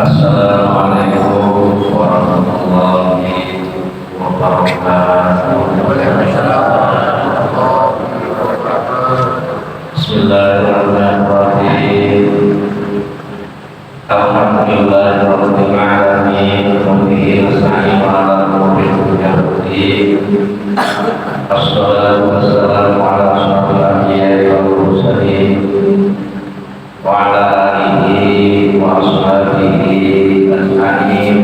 Assalamualaikum warahmatullahi wabarakatuh. Bismillahirrahmanirrahim. Alhamdulillahirabbil alamin. Wassalamu ala Assalatu wassalamu ala asyrafil anbiya'i wal mursalin wa ala alihi wa ashabihi ajma'in.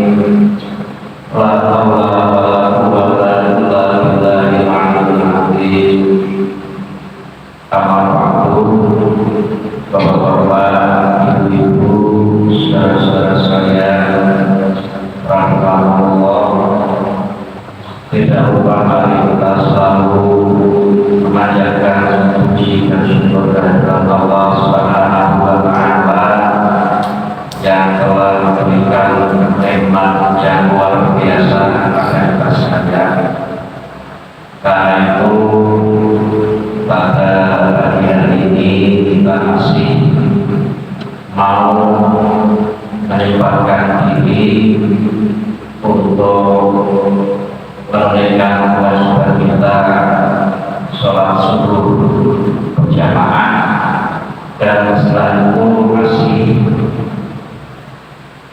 La haula wa la quwwata illa billahil aliyyil azim. Amma ba'du. Bapak-bapak, ibu-ibu, saudara-saudara sekalian, rahimakumullah. Tidak lupa mari kita selalu memanjatkan puji dan syukur kehadirat Allah Subhanahu wa Ta'ala yang telah memberikan nikmat yang luar biasa kepada kita sekalian. Karena itu pada pagi hari ini kita masih mau menyempatkan diri untuk menunaikan kewajiban kita sholat subuh berjamaah, dan setelah itu masih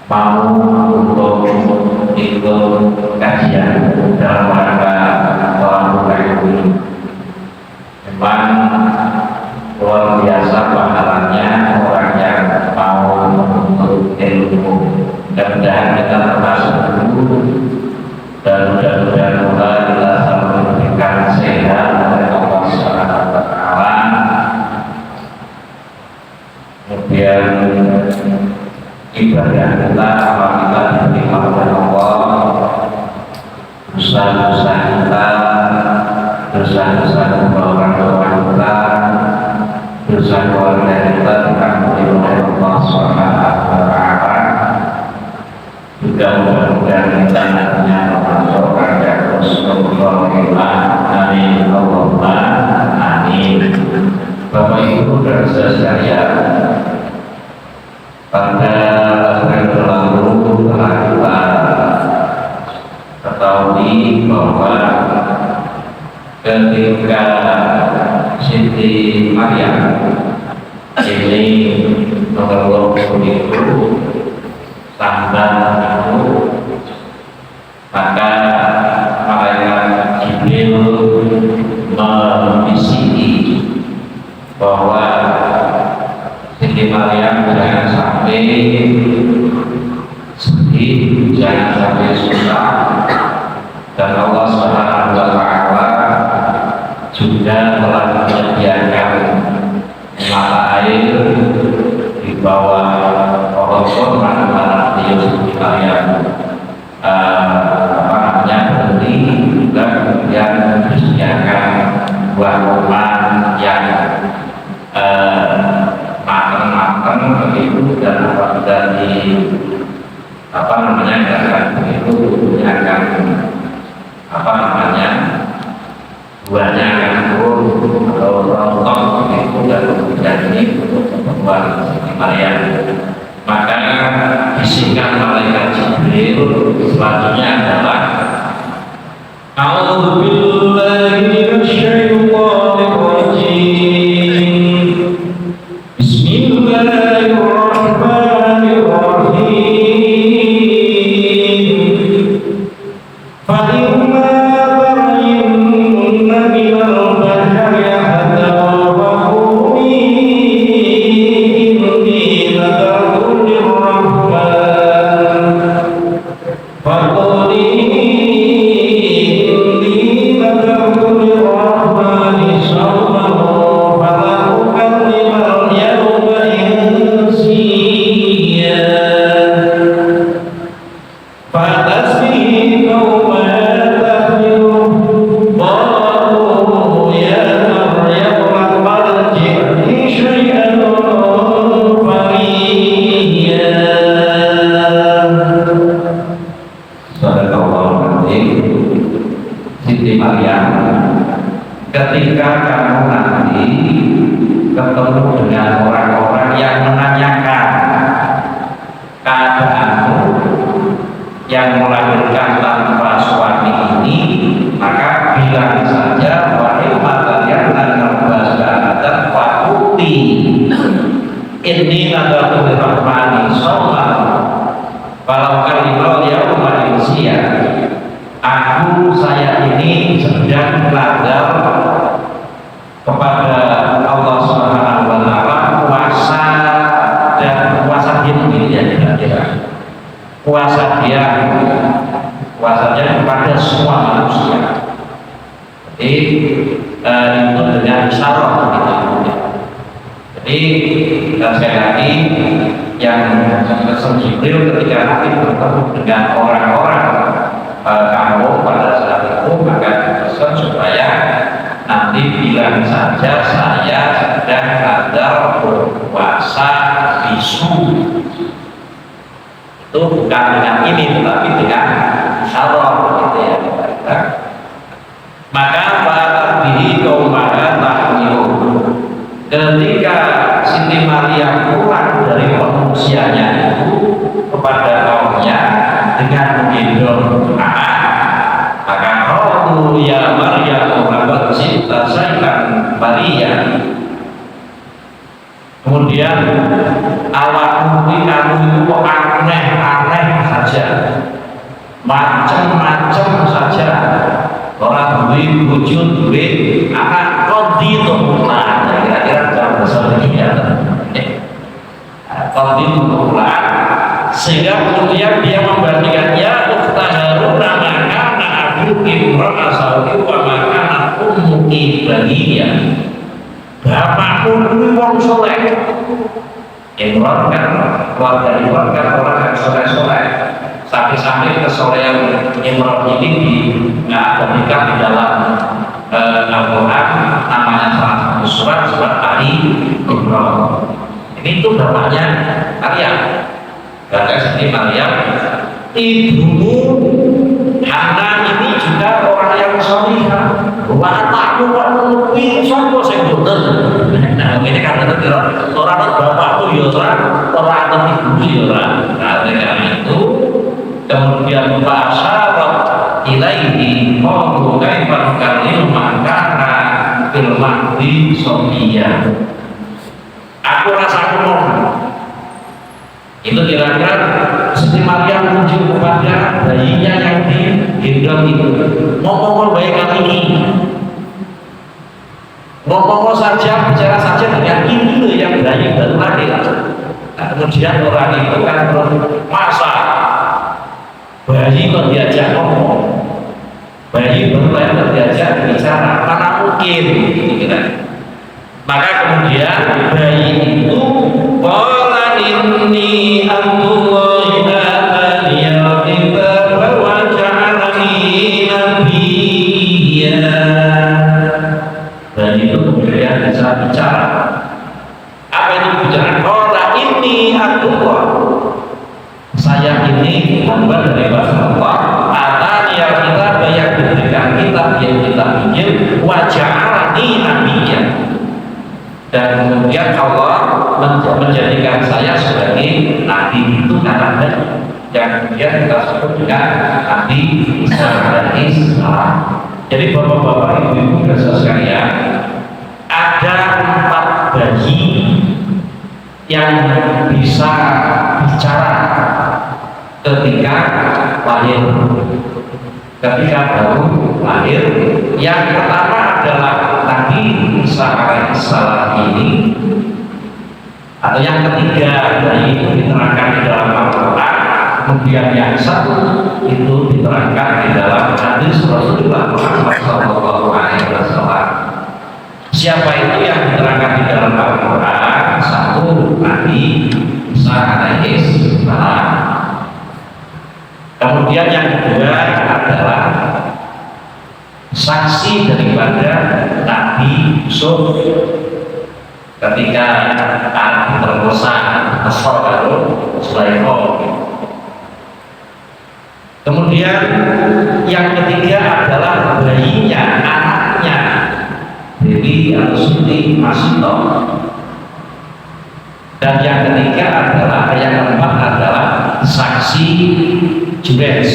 mau untuk ikut kajian dalam rangka Thalabul Ilmi. Memang luar biasa pahalanya orang yang mau menuntut ilmu. Mudah-mudahan kita termasuk dulu, dan mudah-mudahan kita selalu diberikan sehat oleh Allah Subhanahu wa Ta'ala. Kemudian ibadah kita, amal kita diterima oleh Allah. Dosa-dosa kita, dosa-dosa kedua orang tua kita, dosa keluarga kita diampuni oleh Allah Subhanahu wa Ta'ala. Juga mudah-mudahan kita nantinya termasuk orang yang Rasulullah. Amin Allahumma amin. Bapak Ibu dan saudara sekalian, pada hari berlalu telah kita ketahui bahwa ketika Siti Maryam ini mengeluh itu tambah itu, maka malaikat Jibril membisiki bahwa Siti Maryam jangan sampai sedih, jangan sampai susah, dan Allah Subhanahu wa Ta'ala juga telah menyediakan mata air di bawah pohon kurma mana Siti Maryam berhenti, juga kemudian disediakan buah kurma yang matang begitu, dan apabila begitu akan buahnya akan turun atau rontok begitu, dan kemudian ini untuk membuat Siti Maryam. Maka bisikan malaikat Jibril selanjutnya adalah A'udzubillahi minasyaitonir rajim. Bismillahirrahmanirrahim. Fa imma tarayinna minal bahri ahadun faquli inni nadartu lirrahman faquli inni nadartu lirrahmani sawman fala ukallimal yawma insiya fatasbihi qawma tahmiluhu qalu ya Maryam laqad ji'ti syai'an fariyya. Sadaqallahul azim. Siti Maryam, ketika kamu nanti ketemu dengan orang-orang yang menanyakan keadaan yang melahirkan tanpa suami ini, maka bilang saja wahai mata yang dan fakuti ini nadatul rahmani sholat walau kalimau yaumah insia. Saya ini sedang belajar kepada Allah Subhanahu wa Ta'ala puasa dan puasa dia kira-kira puasanya kepada semua manusia. Jadi itu dengan isyarat gitu. Jadi sekali lagi yang Rasul Jibril ketika nanti bertemu dengan orang-orang kampung pada saat itu, maka dipesan supaya nanti bilang saja saya sedang ada berpuasa bisu. Itu bukan dengan ini tetapi dengan isyarat gitu ya. Maka bihi qaumana tahmilu, ketika Siti Maryam pulang dari pengungsiannya itu kepada kaumnya dengan menggendong anak, maka qalu ya Maryam laqad ji'ta syai'an fariya. Kemudian awakmu itu aneh-aneh saja, macam-macam saja, orang duit wujud duit anak kodi tumulan, kira-kira dalam bahasa begini ya, kodi tumulan, sehingga kemudian dia membandingkan ya ukhta Harun maka abu imran asawi wa maka ummuki bagiyah. Bapakmu dulu wong soleh. Imran kan keluarga Imran kan orang yang soleh-soleh. Sampai-sampai kesolehan Imran ini diabadikan di dalam Al-Quran, namanya salah satu surat Ali Imran. Ini tuh bapaknya Maryam. Bahkan Siti Maryam, ibumu Hana ini juga orang yang solihah. Watakmu kok lebih sopo sing boten. Nah, ini kan nanti orang bapakku ya orang ibu ya orang. Nah, dengan itu kemudian pasyarat ilaihi qalu kaifa kalim makana fil mahdi sofiya. Aku rasaku itu kira-kira Siti Maryam muncul kepada bayinya yang digendong itu, ngomong baik kali ini, ngomong saja, bicara saja dengan ini loh yang bayi baru lahir. Nah, kemudian orang itu kan masa bayi kok diajak ngomong, bayi baru lahir diajak bicara, mana mungkin gitu. Maka kemudian bayi itu inni Abdullahi ataniya kitab wa ja'alani nabiyya. Dan itu kemudian bisa bicara. Apa itu bicara? Qala inni Abdullah, saya ini hamba dari Allah. Ataniya kitab yang diberikan kitab yang kita Injil wa ja'alani nabiyya. Dan kemudian Allah menjadikan saya sebagai nabi. Itu kata yang kemudian kita sebut dengan Nabi Isa alaihi salam. Jadi bapak-bapak, ibu-ibu dan saudara sekalian, ada 4 bayi yang bisa bicara ketika lahir, ketika baru lahir. Yang pertama adalah Nabi Isa alaihi salam ini, atau yang ketiga bayi itu diterangkan di dalam Al-Quran. Kemudian yang satu itu diterangkan di dalam hadis Rasulullah Muhammad SAW. Siapa itu yang diterangkan di dalam Al-Quran? Satu, Nabi Isa alaihi salam. Kemudian yang kedua adalah saksi daripada Nabi Yusuf ketika anak terkosa kesal kalau Sulaiman. Kemudian yang ketiga adalah bayinya, anaknya Dewi atau Siti Masito. Dan yang ketiga adalah, yang keempat adalah saksi Jurej.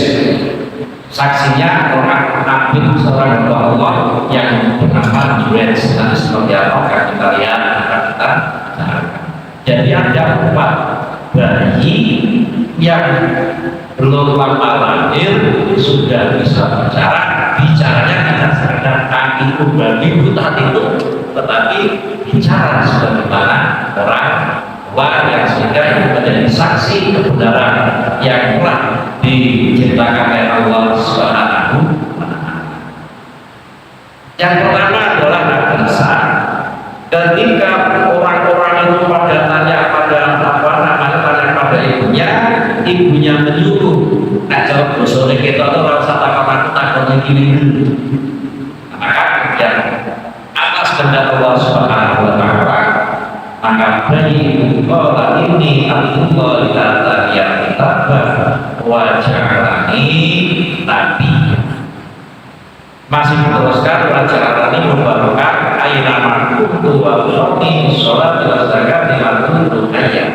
Saksinya orang nabi seorang hamba Allah yang bernama Jurej. Nanti seperti apa akan kita lihat, akan kita cari. Jadi ada 4 bayi yang belum lama lahir sudah bisa bicara. Bicaranya tidak sekedar kaki babi buta itu, tetapi bicara sebagaimana orang tua yang sehingga itu menjadi saksi kebenaran yang telah diciptakan oleh Allah Subhanahu wa Ta'ala. Yang pertama adalah Nabi Isa. Ketika orang-orang itu pada tanya pada apa namanya pada ibunya menyuruh, nah jawab sore kita tuh rasa takut gini dulu. Maka kemudian atas kehendak Allah Subhanahu wa Ta'ala, maka bayi qala ini Allah ta'ala yang kitabah wa ja'alani nabi. Masih diteruskan wa ja'alani mubarakan aina ma kuntu wa usalli sholat wa zakat wa kuntu hayya.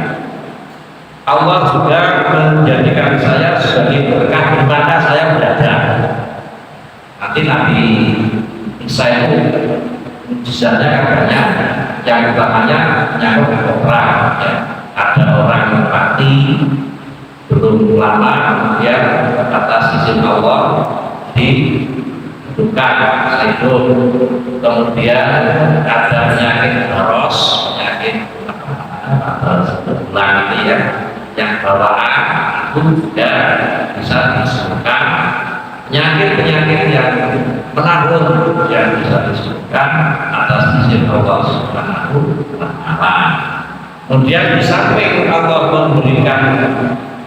Allah juga menjadikan saya sebagai berkah di mana saya berada. Nanti Nabi Isa itu mujizatnya kan banyak. Yang utamanya nyangkut ke perang, ya. Ada orang yang mati belum lama kemudian atas izin Allah dibuka itu, kemudian ada penyakit baros, penyakit berulang itu ya, yang bawaan itu juga bisa disembuhkan. Penyakit-penyakit yang menahun yang bisa disembuhkan atas izin Allah Subhanahu wa Ta'ala. Kemudian di samping Allah memberikan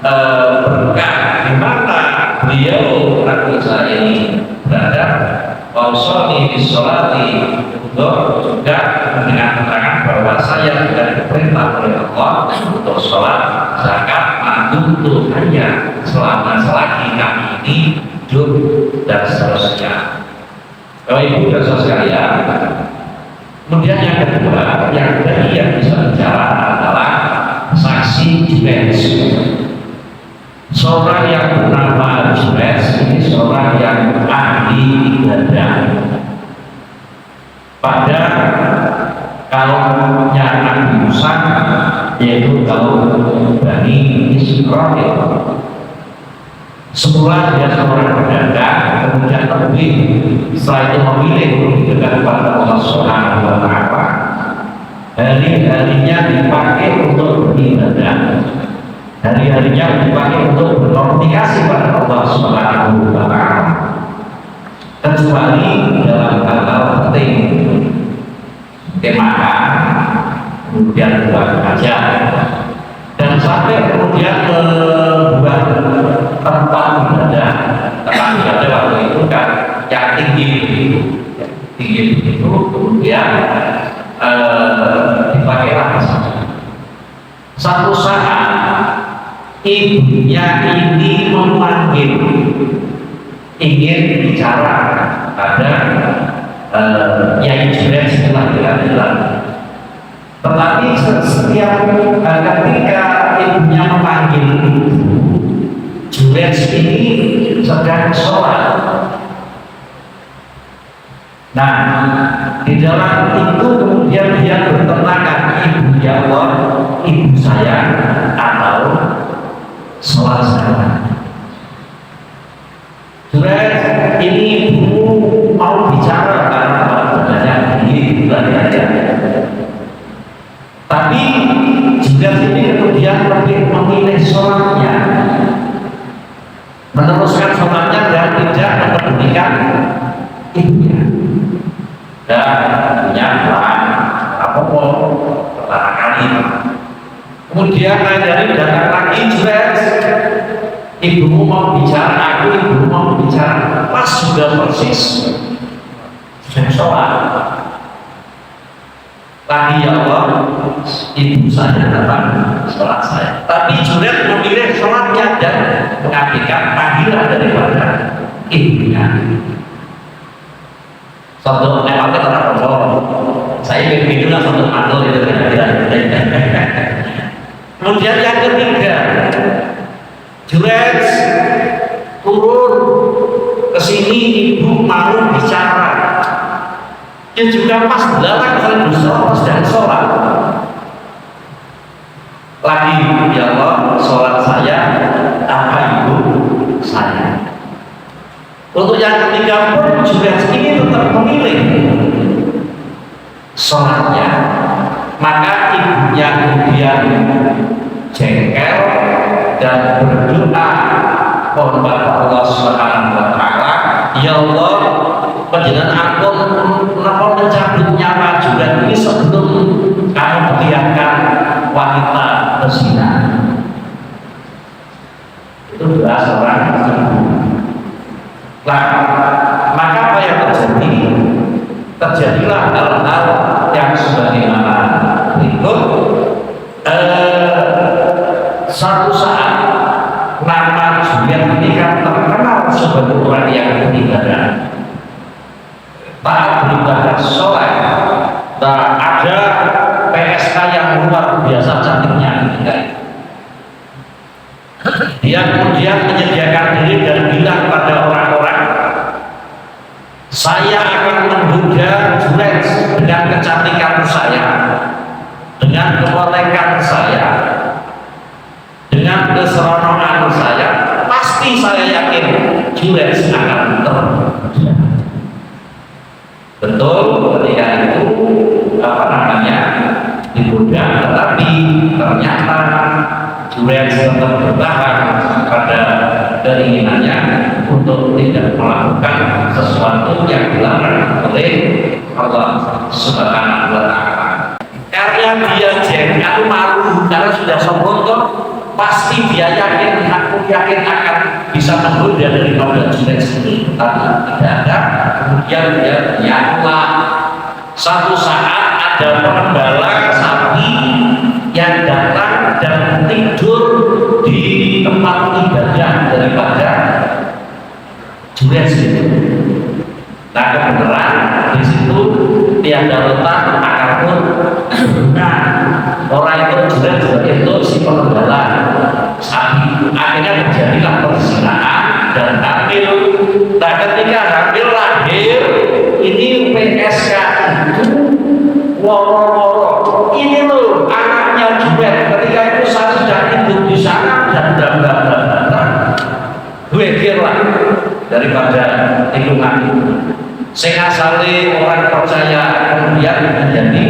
berkah di mana beliau Nabi Isa ini berada, wausoni bisolati, juga dengan keterangan bahwa saya juga diperintah oleh Allah untuk sholat, zakat, mantu hanya selama selagi kami ini hidup dan seterusnya. Kalau ibu dan saudara sekalian, kemudian yang kedua, yang tadi yang bisa bicara adalah saksi Jurej. Seorang yang bernama Jurej ini seorang yang ahli ibadah pada kaumnya Nabi Musa, yaitu kaum Bani Israil. Semula dia seorang pedagang, kemudian lebih setelah itu memilih dekat kepada Allah Subhanahu wa Ta'ala. Hari-harinya dipakai untuk beribadah, hari-harinya dipakai untuk berkomunikasi pada Allah Subhanahu wa Ta'ala, kecuali dalam hal penting, makan, kemudian buat aja, dan sampai kemudian membuat tempat ibadah waktu itu kan yang tinggi begitu, kemudian dipakailah satu saat ibunya ini memanggil, ingin bicara pada Yai Jurej setelah jalan. Tetapi setiap ketika ibunya memanggil, Jurej ini sedang sholat. Nah, di dalam itu kemudian dia bertentangan, ibu ya Allah, ibu saya atau sholat saya. Jurej, ini ibu mau bicara karena badannya ini bukan aja. Tapi Jurej ini kemudian lebih memilih sholatnya, meneruskan sholatnya dan tidak mempedulikan ibunya. Dan ibunya pelan, apa-apa, pertama kali. Kemudian dari datang lagi Jurej, ibumu mau bicara, ibumu mau bicara, pas sudah persis sudah sholat. Lagi ya Allah, ibu saya datang sholat saya. Tapi Jurej memilih sholatnya dan mengabdikan panggilan daripada ibunya. Satu lewatnya terang saya begitu lah satu mantul itu. Kemudian yang ketiga, Jurej turun ke sini, ibu mau bicara. Ya juga pas datang ke sedang sholat. Lagi, ya Allah, sholat saya apa ibu saya. Untuk yang ketiga pun juga ini tetap memilih sholatnya, maka ibunya kemudian jengkel dan berdoa kepada Allah Subhanahu wa Ta'ala, ya Allah, panjenengan ampun menapa mencabut nyawa juga ini sebelum kamu membiarkan wanita berzina. Itu doa seorang ibu. Nah, maka apa yang terjadi? Terjadilah hal-hal yang sebagaimana berikut. Suatu saat nama Julian ini kan terkenal sebagai orang yang beribadah, taat beribadah, sholat. Nah, ada PSK yang luar biasa cantiknya. Dia kemudian menyediakan diri dan bilang pada orang-orang, saya akan menggoda Julian dengan kecantikan saya, dengan kemolekan saya, dengan keseronokan saya, pasti saya yakin Julian akan tergoda. Betul, ketika itu digoda, tetapi ternyata Julian tetap bertahan pada keinginannya untuk tidak melakukan sesuatu yang dilarang oleh Allah Subhanahu wa Ta'ala. Karena dia jengkel, malu, karena sudah sombong kok, pasti dia yakin, aku yakin akan bisa menggoda daripada Julian ini, tapi tidak ada. Kemudian dia nyala. Satu saat ada pengembala sapi yang datang dan tidur di tempat ibadah daripada Julian itu. Nah, kebenaran di situ tiada letak akar pun. Nah, orang itu Julian itu si pengembala sapi. Akhirnya terjadilah perzinahan dan hamil. Nah, ketika hamil lahir, ini PSK itu woro-woro. Ini loh anaknya Julian. Ketika itu saya sudah tidur di sana dan gue kira daripada lingkungan itu. Sehingga asale orang percaya kemudian menjadi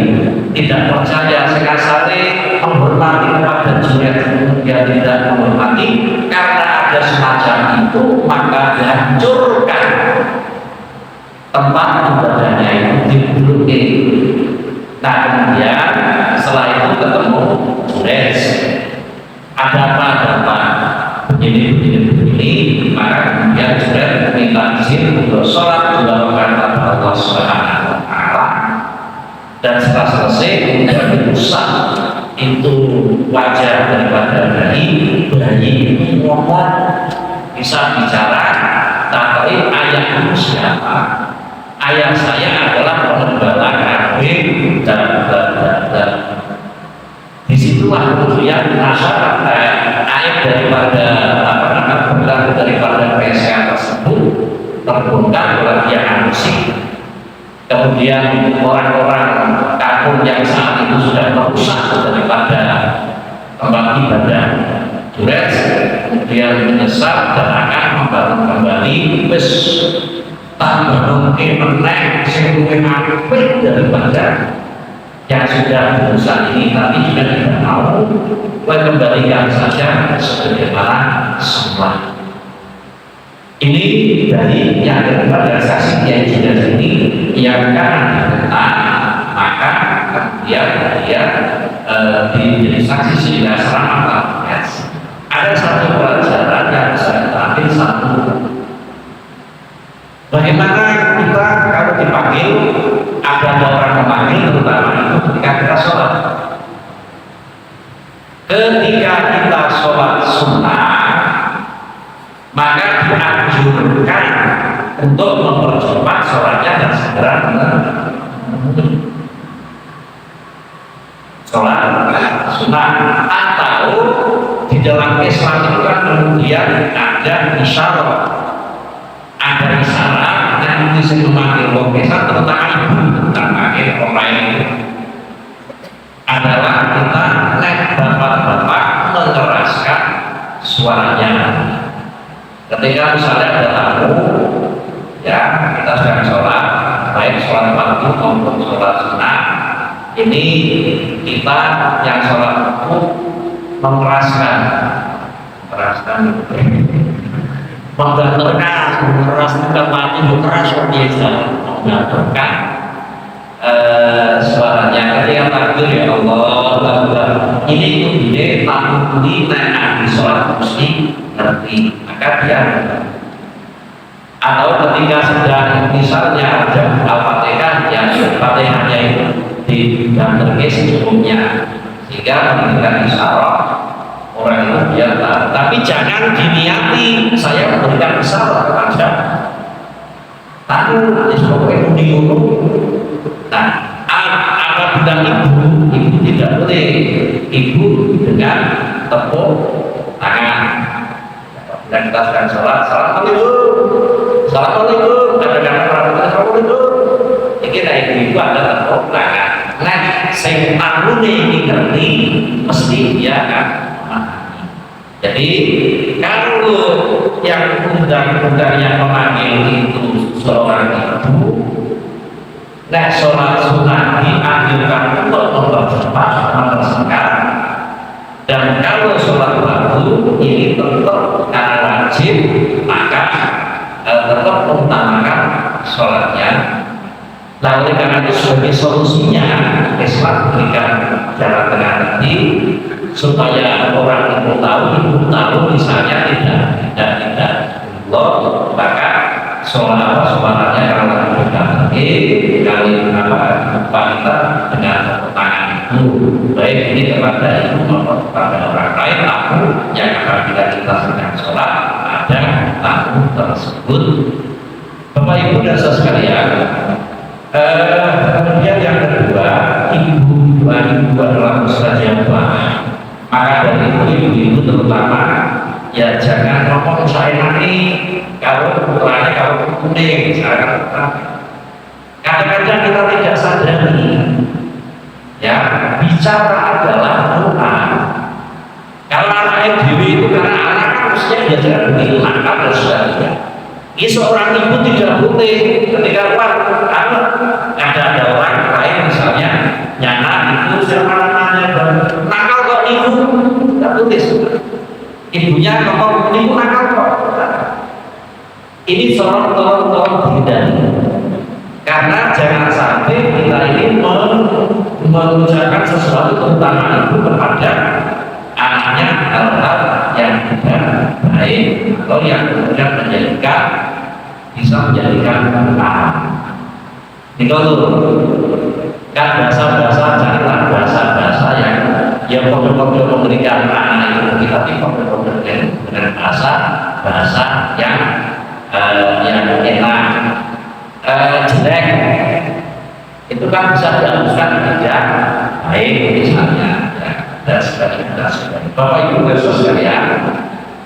tidak percaya, sehingga asale menghormati kepada Julian kemudian tidak menghormati. Karena ada semacam itu, maka dihancurkan tempat ibadahnya itu, dibuluki. Nah, kemudian setelah itu ketemu Julian, ada apa begini, maka kemudian Julian minta izin untuk sholat 2 rakaat Allah Subhanahu wa Ta'ala. Dan setelah selesai kemudian dirusak itu wajah daripada bayi ini ngomong, bisa bicara, tapi ayahku siapa? Ayah saya adalah pengembala kambing dan disitulah kemudian masyarakat aib daripada daripada PSK tersebut terbongkar oleh yang musik. Kemudian orang-orang kampung yang saat itu sudah merusak daripada tempat ibadah Julian kemudian menyesal dan akan membangun kembali wis tak mungkin meneng sing luwih apik daripada yang sudah berusaha ini, tapi juga tidak mau kembalikan saja sebagaimana semula. Ini dari yang kedua dari saksi yang jelas ini yang karena ditentang, maka kemudian dia menjadi saksi sehingga selama ada satu pelajaran yang saya ambil satu. Bagaimana kita kalau dipanggil, ada orang memanggil, terutama itu ketika kita sholat. Ketika kita sholat sunnah, maka dianjurkan untuk mempercepat sholatnya dan segera sholat sunnah. Atau di dalam Islam itu kan kemudian ada isyarat. ada isyarat dan bisa memanggil wong desa, terutama ibu tak panggil orang lain itu adalah kita bapak-bapak mengeraskan suaranya ketika misalnya ada tamu ya, kita sedang sholat, baik sholat fardu maupun sholat sunnah, ini kita yang sholat fardu mengeraskan menggantarkan bukan mati keras biasa, menggantarkan suaranya ketika takbir ya Allah, ini itu dia tamu di sholat mesti ngerti, maka dia atau ketika sedang misalnya ada Al-Fatihah yang Fatihahnya itu digantarkan secukupnya sehingga memberikan isyarat orang itu biar tahu, tapi jangan diniati saya memberikan isyarat kepada tahu pokoknya diurut. Nah, apabila ibu tidak boleh ibu dengan tepuk tangan dan kita sedang sholat, Assalamualaikum, kadang-kadang Assalamualaikum. Ini ibu ada tepuk tangan. Nah, saya tahu ini ngerti, mesti dia akan memahami. Jadi kalau yang undang-undangnya memanggil itu seorang ibu, nah sholat sunnah dianjurkan untuk mempercepat mempersingkat. Dan kalau sholat fardu ini tetap karena wajib, maka tetap mengutamakan sholatnya. Nah, oleh karena itu sebagai solusinya Islam berikan jalan tengah tadi supaya orang itu tahu misalnya tidak Allah, maka sholatnya kalau kita kali kita dengan tangan itu baik ini kepada ibu maupun kepada orang lain tamu yang apabila kita sedang sholat ada tamu tersebut. Bapak Ibu dan saudara sekalian, kemudian yang kedua, ibu adalah mustajabah doa. Maka dari itu ibu terutama ya jangan ngomong saya nanti kalau putranya kalau kuning misalkan. Kadang-kadang kita tidak sadari ya bicara adalah doa. Kalau anak dewi itu karena anak kan mestinya dia jangan begitu nakal dan sebagainya. Ini seorang ibu tidak boleh ketika ada orang lain misalnya nyana itu siapa namanya nakal kok ibu tidak boleh. Ibunya ngomong ibu nakal kok. Ini tolong dihindari. Karena jangan sampai kita ini mengucapkan sesuatu tentang ibu kepada anaknya hal-hal yang tidak baik atau yang kemudian bisa menjadikan kesalahan. Itu kan bahasa-bahasa carilah bahasa-bahasa yang pokok-pokok memberikan anak itu kita pokok-pokok dengan bahasa yang enak. Jelek itu kan bisa dihapuskan tidak baik misalnya dan sebagainya. Bapak Ibu dan saudara sekalian,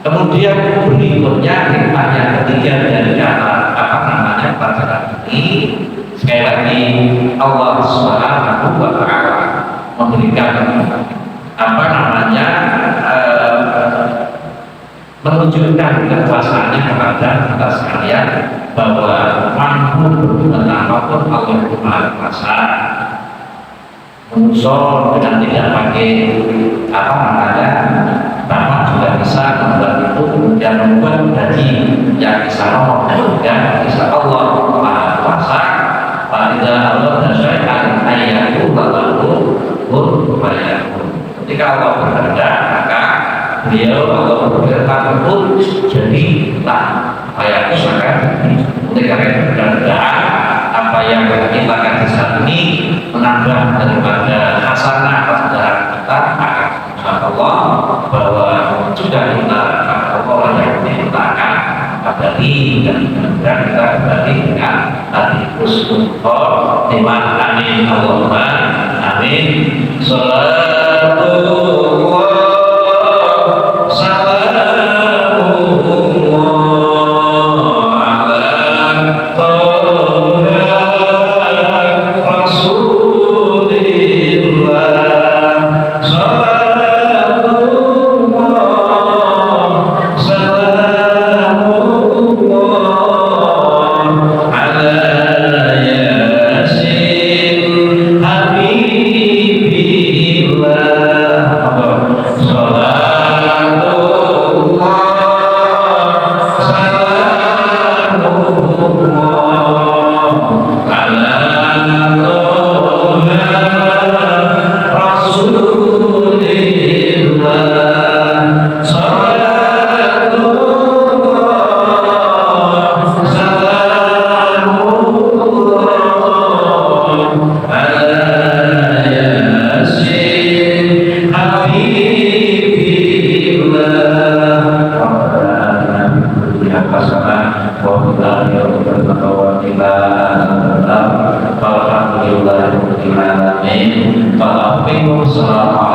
kemudian berikutnya hikmahnya ketiga dari kata pelajaran ini sekali lagi Allah Subhanahu wa Ta'ala memberikan menunjukkan kekuasaannya kepada kita sekalian bahwa mampu berbuat apapun Allah Maha Kuasa. Musuh dengan tidak pakai Bapak juga bisa membuat itu dan membuat gaji yang bisa ngomong dan bisa Allah Maha Kuasa. Pada Allah dan syaitan ayatu lalu ketika Allah berkehendak maka beliau Allah berfirman pun jadilah ayat maka oleh karena itu mudah-mudahan apa yang kita lakukan saat ini menambah daripada hasanah kesedaran kita maka insyaallah bahwa sudah kita Allah yang kita akan kembali dan mudah-mudahan kita kembali dengan hati husnul khotimah. Amin Allahumma amin. Sallallahu salam walhamdulillahi rabbil alamin. Assalamualaikum